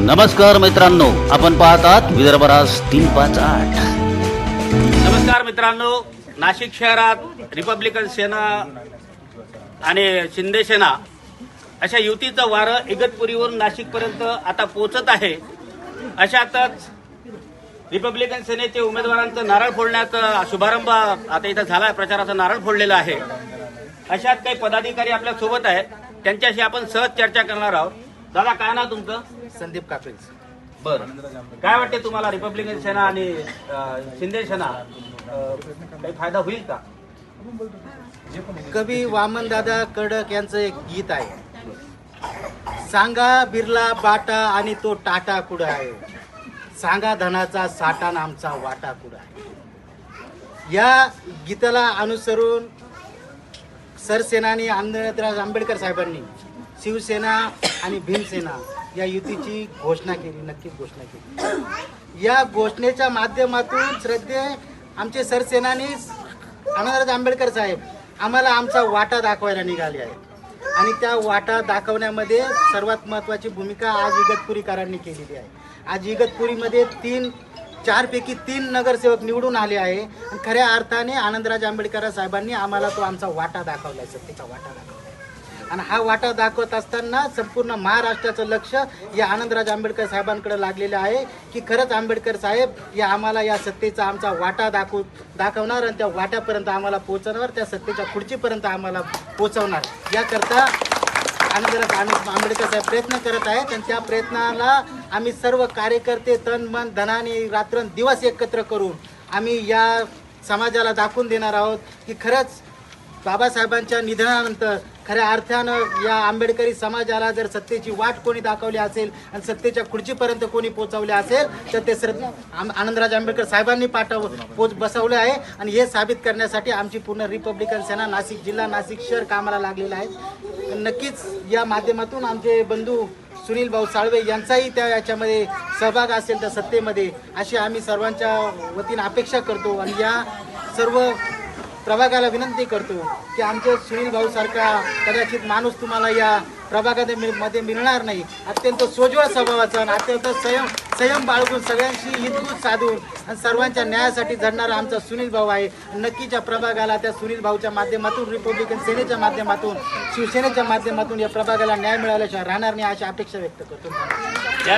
नमस्कार मित्रांनो, आपण पाहतात विदर्भ राज 358। नमस्कार मित्रांनो, नाशिक शहरात रिपब्लिकन सेना आणि शिंदे सेना अशा युतीचं वारं इगतपुरीवरून नाशिकपर्यंत आता पोहोचत आहे। अशातच रिपब्लिकन सेनेचे उमेदवारांचं नारळ फोडण्याचा शुभारंभ आता इथं झाला आहे। प्रचाराचा नारळ फोडलेला आहे। अशात काही पदाधिकारी आपल्या सोबत आहेत, त्यांच्याशी आपण सहज चर्चा करणार आहोत। दादा, काय नाव तुमचं? संदीप कापेल। बरं, काय वाटते तुम्हाला रिपब्लिकन सेना आणि शिंदे सेना काही फायदा होईल का? कवी वामनदादा कडक यांचं एक गीत आहे, सांगा बिर्ला बाटा आणि तो टाटा कुठं आहे, सांगा धनाचा साठा आणि आमचा वाटा कुठं आहे। या गीताला अनुसरून सरसेनानी आनंदराज आंबेडकर साहेबांनी शिवसेना आणि भीमसेना या युतीची घोषणा केली, नक्कीच घोषणा केली। या घोषणेच्या माध्यमातून श्रद्धे आमचे सरसेनानी आनंदराज आंबेडकर साहेब आम्हाला आमचा वाटा दाखवायला निघाले आहे आणि त्या वाटा दाखवण्यामध्ये सर्वात महत्त्वाची भूमिका आज इगतपुरीकरांनी केलेली आहे। आज इगतपुरीमध्ये 4 पैकी 3 नगरसेवक निवडून आले आहे आणि खऱ्या अर्थाने आनंदराज आंबेडकर साहेबांनी आम्हाला तो आमचा वाटा दाखवला, सत्तेचा वाटा दाखवला। आणि हा वाटा दाखवत असताना संपूर्ण महाराष्ट्राचं लक्ष या आनंदराज आंबेडकर साहेबांकडे लागलेलं आहे की खरंच आंबेडकर साहेब या आम्हाला या सत्तेचा आमचा वाटा दाखवणार आणि त्या वाट्यापर्यंत आम्हाला पोहोचवणार, त्या सत्तेच्या खुर्चीपर्यंत आम्हाला पोहोचवणार। याकरता आनंदराज आंबेडकर साहेब प्रयत्न करत आहेत आणि त्या प्रयत्नाला आम्ही सर्व कार्यकर्ते तन मन धनाने रात्रंदिवस एकत्र करून आम्ही या समाजाला दाखवून देणार आहोत की खरंच बाबासाहेबांच्या निधनानंतर खऱ्या अर्थानं या आंबेडकरी समाजाला जर सत्तेची वाट कोणी दाखवली असेल आणि सत्तेच्या खुर्चीपर्यंत कोणी पोहोचवले असेल तर ते आनंदराज आंबेडकर साहेबांनी बसवले आहे। आणि हे साबित करण्यासाठी आमची पूर्ण रिपब्लिकन सेना नाशिक जिल्हा नाशिक शहर कामाला लागलेला आहे। नक्कीच या माध्यमातून आमचे बंधू सुनील भाऊ साळवे यांचाही त्या याच्यामध्ये सहभाग असेल त्या सत्तेमध्ये अशी आम्ही सर्वांच्या वतीने अपेक्षा करतो आणि या सर्व प्रभागाला विनंती करतो की आमचे सुनील भाऊ सारखा कदाचित माणूस तुम्हाला या प्रभागामध्ये मिळणार नाही। अत्यंत सोज्वळ स्वभावाचा आणि अत्यंत संयम बाळगून सगळ्यांशी हितगुज साधून आणि सर्वांच्या न्यायासाठी झडणारा आमचा सुनील भाऊ आहे। नक्कीच या प्रभागाला त्या सुनील भाऊच्या माध्यमातून रिपब्लिकन सेनेच्या माध्यमातून शिवसेनेच्या माध्यमातून या प्रभागाला न्याय मिळाल्याशिवाय राहणार नाही अशी अपेक्षा व्यक्त करतो।